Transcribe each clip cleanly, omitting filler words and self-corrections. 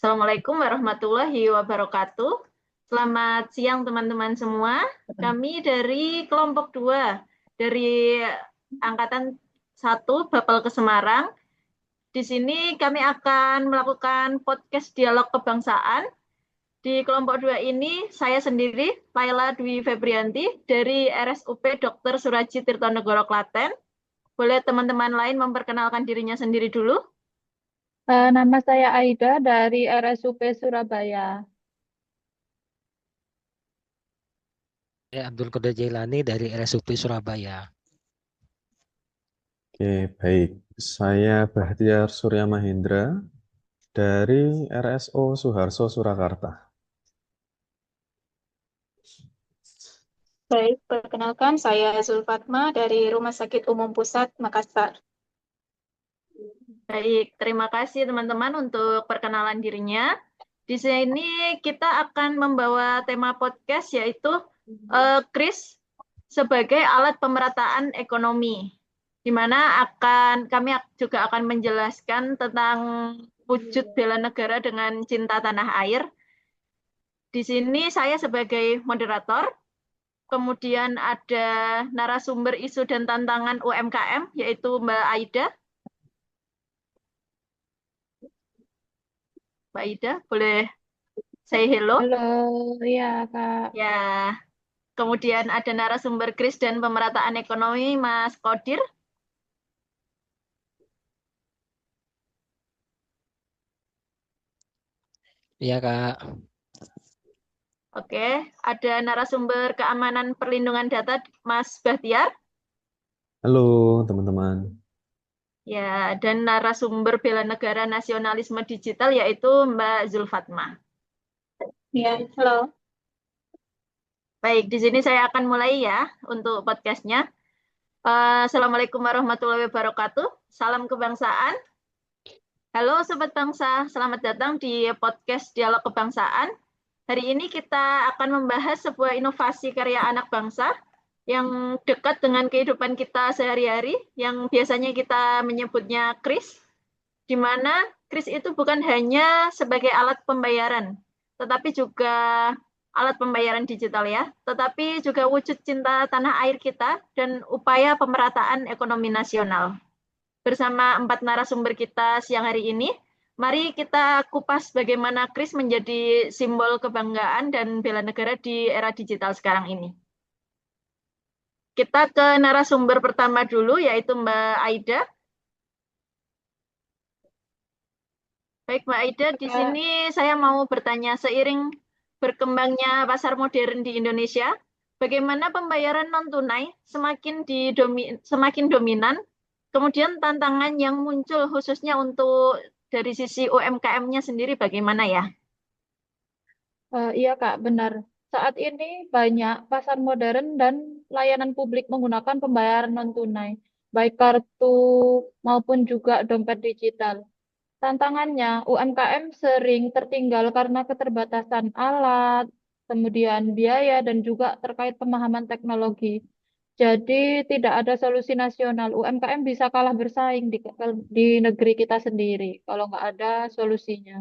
Assalamualaikum warahmatullahi wabarakatuh. Selamat siang teman-teman semua. Kami dari kelompok 2 dari angkatan 1 Bapel ke Semarang. Di sini kami akan melakukan podcast dialog kebangsaan. Di kelompok 2 ini saya sendiri, Laila Dwi Febrianti dari RSUP Dr. Suraji Tirtonegoro Klaten. Boleh teman-teman lain memperkenalkan dirinya sendiri dulu? Nama saya Aida dari RSUP Surabaya. Abdul Qadir Jailani dari RSUP Surabaya. Oke, baik. Saya Bahtiar Surya Mahendra dari RSO Suharso Surakarta. Baik, perkenalkan saya Zulfatma dari Rumah Sakit Umum Pusat Makassar. Baik, terima kasih teman-teman untuk perkenalan dirinya. Di sini kita akan membawa tema podcast yaitu KRIS sebagai alat pemerataan ekonomi, di mana kami juga akan menjelaskan tentang wujud bela negara dengan cinta tanah air. Di sini saya sebagai moderator, kemudian ada narasumber isu dan tantangan UMKM yaitu Mbak Aida. Mbak Ida, boleh say hello? Halo, iya Kak. Ya, kemudian ada narasumber KRIS dan pemerataan ekonomi, Mas Kodir. Iya, Kak. Oke, ada narasumber keamanan perlindungan data, Mas Bahtiar. Halo teman-teman. Ya, dan narasumber bela negara nasionalisme digital yaitu Mbak Zulfatma. Ya, halo. Baik, di sini saya akan mulai ya untuk podcastnya. Assalamualaikum warahmatullahi wabarakatuh. Salam kebangsaan. Halo Sobat Bangsa, selamat datang di podcast Dialog Kebangsaan. Hari ini kita akan membahas sebuah inovasi karya anak bangsa yang dekat dengan kehidupan kita sehari-hari, yang biasanya kita menyebutnya KRIS, di mana KRIS itu bukan hanya sebagai alat pembayaran, tetapi juga alat pembayaran digital ya, tetapi juga wujud cinta tanah air kita dan upaya pemerataan ekonomi nasional. Bersama 4 narasumber kita siang hari ini, mari kita kupas bagaimana KRIS menjadi simbol kebanggaan dan bela negara di era digital sekarang ini. Kita ke narasumber pertama dulu, yaitu Mbak Aida. Baik, Mbak Aida, di sini saya mau bertanya, seiring berkembangnya pasar modern di Indonesia, bagaimana pembayaran non-tunai semakin dominan, kemudian tantangan yang muncul khususnya untuk dari sisi UMKM-nya sendiri bagaimana ya? Iya Kak, benar. Saat ini banyak pasar modern dan layanan publik menggunakan pembayaran non-tunai, baik kartu maupun juga dompet digital. Tantangannya, UMKM sering tertinggal karena keterbatasan alat, kemudian biaya, dan juga terkait pemahaman teknologi. Jadi tidak ada solusi nasional. UMKM bisa kalah bersaing di negeri kita sendiri kalau nggak ada solusinya.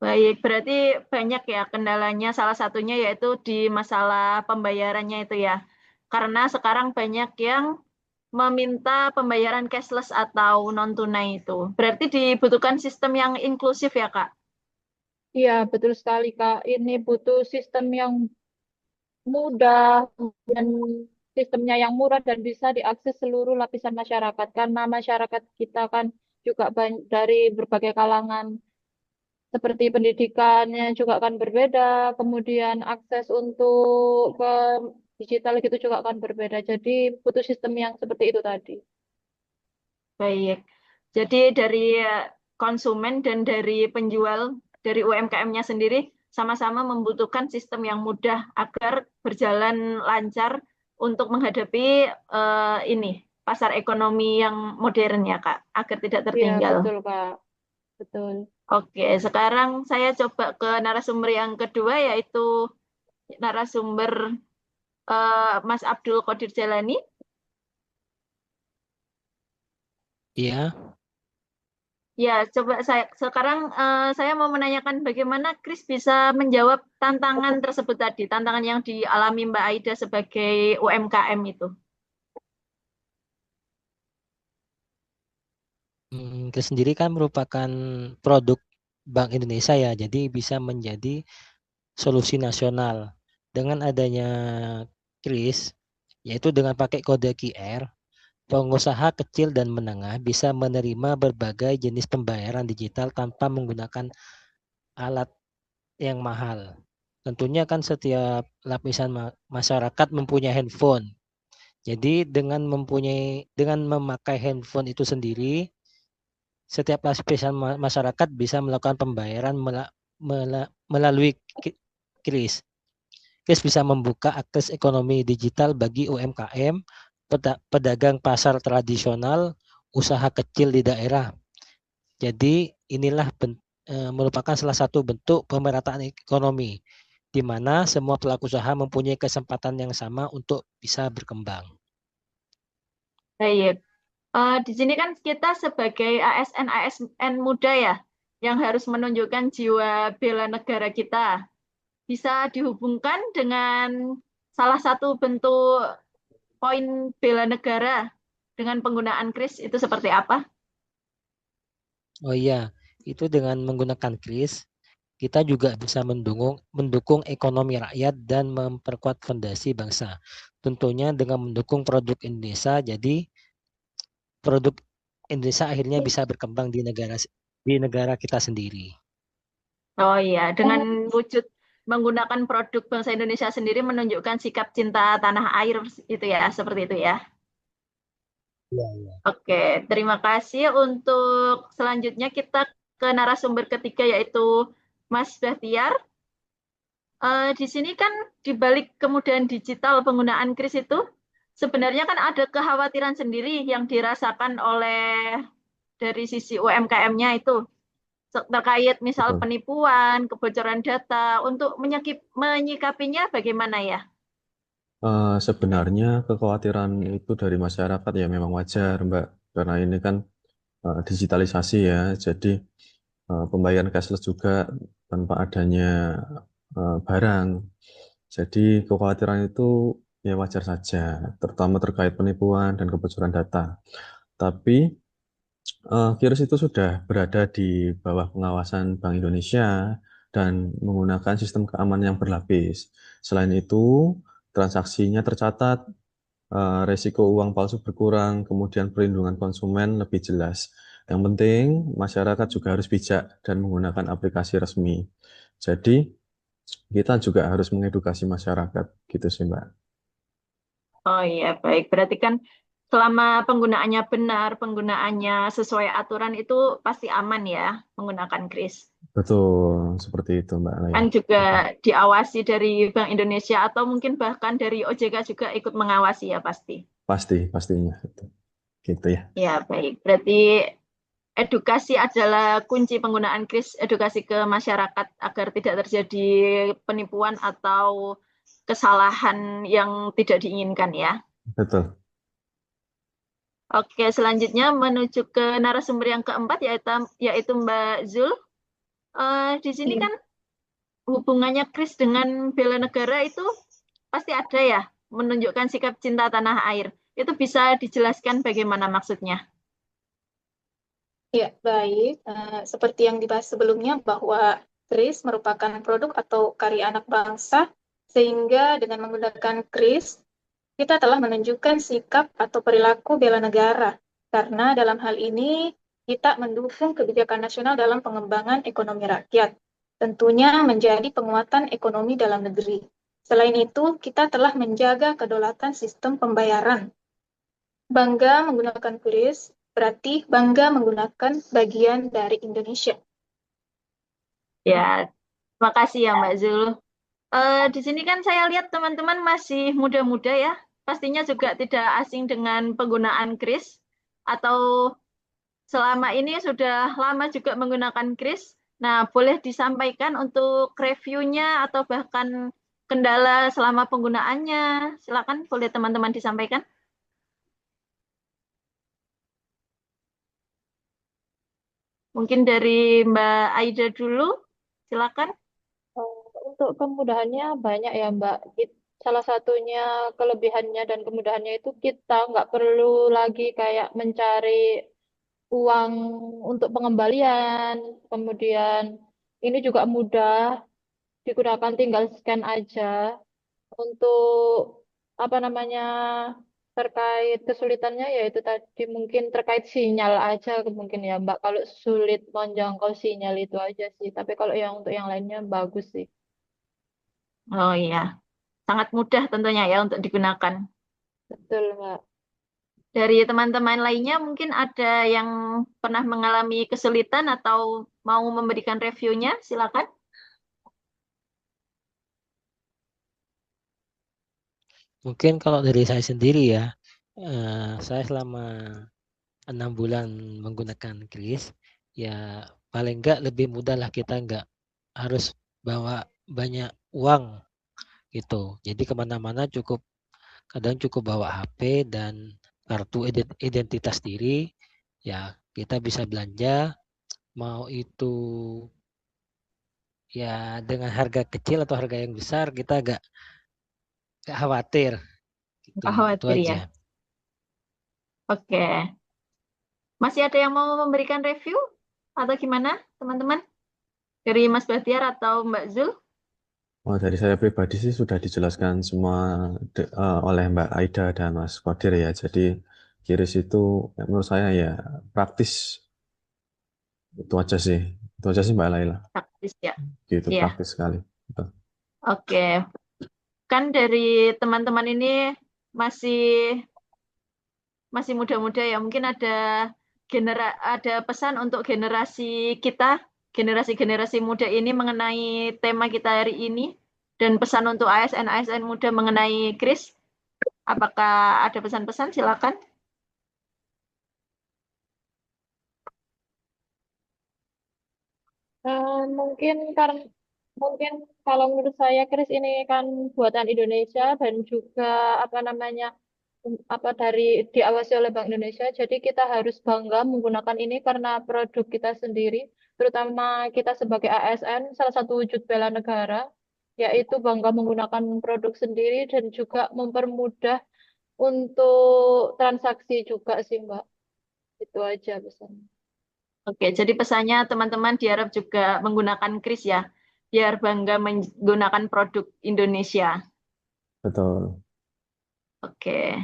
Baik, berarti banyak ya kendalanya, salah satunya yaitu di masalah pembayarannya itu ya. Karena sekarang banyak yang meminta pembayaran cashless atau non-tunai itu. Berarti dibutuhkan sistem yang inklusif ya, Kak? Iya, betul sekali Kak. Ini butuh sistem yang mudah dan sistemnya yang murah dan bisa diakses seluruh lapisan masyarakat. Karena masyarakat kita kan juga banyak dari berbagai kalangan. Seperti pendidikannya juga akan berbeda, kemudian akses untuk ke digital gitu juga akan berbeda. Jadi butuh sistem yang seperti itu tadi. Baik. Jadi dari konsumen dan dari penjual, dari UMKM-nya sendiri, sama-sama membutuhkan sistem yang mudah agar berjalan lancar untuk menghadapi ini pasar ekonomi yang modern ya, Kak, agar tidak Iya, tertinggal. betul, Kak. Betul. Oke, sekarang saya coba ke narasumber yang kedua, yaitu narasumber Mas Abdul Qadir Jalani. Iya, Ya, coba saya mau menanyakan bagaimana Kris bisa menjawab tantangan tersebut tadi, tantangan yang dialami Mbak Aida sebagai UMKM itu. Kris sendiri kan merupakan produk Bank Indonesia ya, jadi bisa menjadi solusi nasional. Dengan adanya Kris, yaitu dengan pakai kode QR, pengusaha kecil dan menengah bisa menerima berbagai jenis pembayaran digital tanpa menggunakan alat yang mahal. Tentunya kan setiap lapisan masyarakat mempunyai handphone. Jadi dengan memakai handphone itu sendiri, setiap lapisan masyarakat bisa melakukan pembayaran melalui KRIS. KRIS bisa membuka akses ekonomi digital bagi UMKM, pedagang pasar tradisional, usaha kecil di daerah. Jadi inilah merupakan salah satu bentuk pemerataan ekonomi, di mana semua pelaku usaha mempunyai kesempatan yang sama untuk bisa berkembang. Baik. Di sini kan kita sebagai ASN muda ya, yang harus menunjukkan jiwa bela negara kita. Bisa dihubungkan dengan salah satu bentuk poin bela negara dengan penggunaan kris itu seperti apa? Oh iya, itu dengan menggunakan KRIS, kita juga bisa mendukung ekonomi rakyat dan memperkuat fondasi bangsa. Tentunya dengan mendukung produk Indonesia, jadi produk Indonesia akhirnya bisa berkembang di negara kita sendiri. Oh iya, dengan Oh, wujud menggunakan produk bangsa Indonesia sendiri menunjukkan sikap cinta tanah air itu ya, seperti itu ya. Iya, iya. Oke, terima kasih. Untuk selanjutnya kita ke narasumber ketiga yaitu Mas Bahtiar. Di sini kan di balik kemudahan digital penggunaan kris itu sebenarnya kan ada kekhawatiran sendiri yang dirasakan oleh dari sisi UMKM-nya itu terkait misal Betul. penipuan, kebocoran data. Untuk menyikapinya bagaimana ya? Sebenarnya kekhawatiran itu dari masyarakat ya memang wajar, Mbak, karena ini kan digitalisasi ya, jadi pembayaran cashless juga tanpa adanya barang. Jadi kekhawatiran itu ya wajar saja, terutama terkait penipuan dan kebocoran data. Tapi Kiros itu sudah berada di bawah pengawasan Bank Indonesia dan menggunakan sistem keamanan yang berlapis. Selain itu, transaksinya tercatat, resiko uang palsu berkurang, kemudian perlindungan konsumen lebih jelas. Yang penting, masyarakat juga harus bijak dan menggunakan aplikasi resmi. Jadi, kita juga harus mengedukasi masyarakat, gitu sih, Mbak. Oh iya, baik. Berarti kan selama penggunaannya benar, penggunaannya sesuai aturan itu pasti aman ya menggunakan kris. Betul, seperti itu, Mbak Lea. Kan juga diawasi dari Bank Indonesia atau mungkin bahkan dari OJK juga ikut mengawasi ya pasti. Pastinya. Gitu ya. Ya, baik. Berarti edukasi adalah kunci penggunaan kris, edukasi ke masyarakat agar tidak terjadi penipuan atau kesalahan yang tidak diinginkan ya. Betul. Oke, selanjutnya menuju ke narasumber yang keempat yaitu Mbak Zul. Di sini Iya. kan hubungannya Kris dengan bela negara itu pasti ada ya, menunjukkan sikap cinta tanah air. Itu bisa dijelaskan bagaimana maksudnya? Ya, baik. Seperti yang dibahas sebelumnya bahwa KRIS merupakan produk atau karya anak bangsa, sehingga dengan menggunakan KRIS, kita telah menunjukkan sikap atau perilaku bela negara. Karena dalam hal ini, kita mendukung kebijakan nasional dalam pengembangan ekonomi rakyat. Tentunya menjadi penguatan ekonomi dalam negeri. Selain itu, kita telah menjaga kedaulatan sistem pembayaran. Bangga menggunakan kuris berarti bangga menggunakan bagian dari Indonesia. Ya, terima kasih ya Mbak Zul. Di sini kan saya lihat teman-teman masih muda-muda ya. Pastinya juga tidak asing dengan penggunaan kris atau selama ini sudah lama juga menggunakan kris. Nah, boleh disampaikan untuk reviewnya atau bahkan kendala selama penggunaannya. Silakan, boleh teman-teman disampaikan. Mungkin dari Mbak Aida dulu, silakan. Untuk kemudahannya banyak ya Mbak. Salah satunya kelebihannya dan kemudahannya itu kita nggak perlu lagi kayak mencari uang untuk pengembalian. Kemudian ini juga mudah digunakan, tinggal scan aja. Untuk apa namanya, terkait kesulitannya yaitu tadi mungkin terkait sinyal aja mungkin ya Mbak. Kalau sulit menjangkau sinyal itu aja sih. Tapi kalau yang untuk yang lainnya bagus sih. Oh iya, sangat mudah tentunya ya untuk digunakan. Betul Mbak. Dari teman-teman lainnya mungkin ada yang pernah mengalami kesulitan atau mau memberikan reviewnya, silakan. Mungkin kalau dari saya sendiri ya, saya selama 6 bulan menggunakan kris, ya paling enggak lebih mudah lah, kita enggak harus bawa banyak uang gitu. Jadi kemana-mana kadang cukup bawa HP dan kartu identitas diri, ya kita bisa belanja, mau itu ya dengan harga kecil atau harga yang besar, kita agak khawatir gitu. Itu Khawatir ya. aja. Oke. Masih ada yang mau memberikan review atau gimana, teman-teman? Dari Mas Bahtiar atau Mbak Zul? Oh, dari saya pribadi sih sudah dijelaskan semua oleh Mbak Aida dan Mas Kodir ya. Jadi Kiris itu menurut saya ya praktis, itu aja sih. Itu aja sih Mbak Laila. Praktis ya. Gitu, Iya. praktis sekali. Betul. Oke. Kan dari teman-teman ini masih masih muda-muda ya. Mungkin ada pesan untuk generasi kita, generasi-generasi muda ini mengenai tema kita hari ini, dan pesan untuk ASN-ASN muda mengenai kris. Apakah ada pesan-pesan? Silakan. Mungkin karena mungkin kalau menurut saya Kris ini kan buatan Indonesia dan juga apa namanya, apa dari diawasi oleh Bank Indonesia. Jadi kita harus bangga menggunakan ini karena produk kita sendiri, terutama kita sebagai ASN, salah satu wujud bela negara, yaitu bangga menggunakan produk sendiri dan juga mempermudah untuk transaksi juga sih Mbak. Itu aja pesan. Oke, jadi pesannya teman-teman diharap juga menggunakan kris ya, biar bangga menggunakan produk Indonesia. Betul. Oke,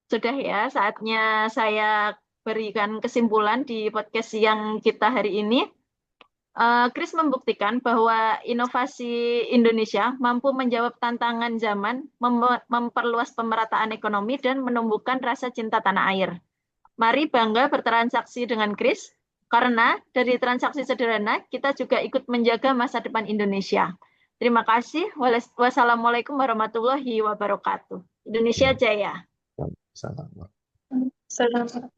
sudah ya, saatnya saya berikan kesimpulan di podcast yang kita hari ini. Chris membuktikan bahwa inovasi Indonesia mampu menjawab tantangan zaman, memperluas pemerataan ekonomi, dan menumbuhkan rasa cinta tanah air. Mari bangga bertransaksi dengan Chris, karena dari transaksi sederhana, kita juga ikut menjaga masa depan Indonesia. Terima kasih. Wassalamualaikum warahmatullahi wabarakatuh. Indonesia Jaya. Salam. Selamat.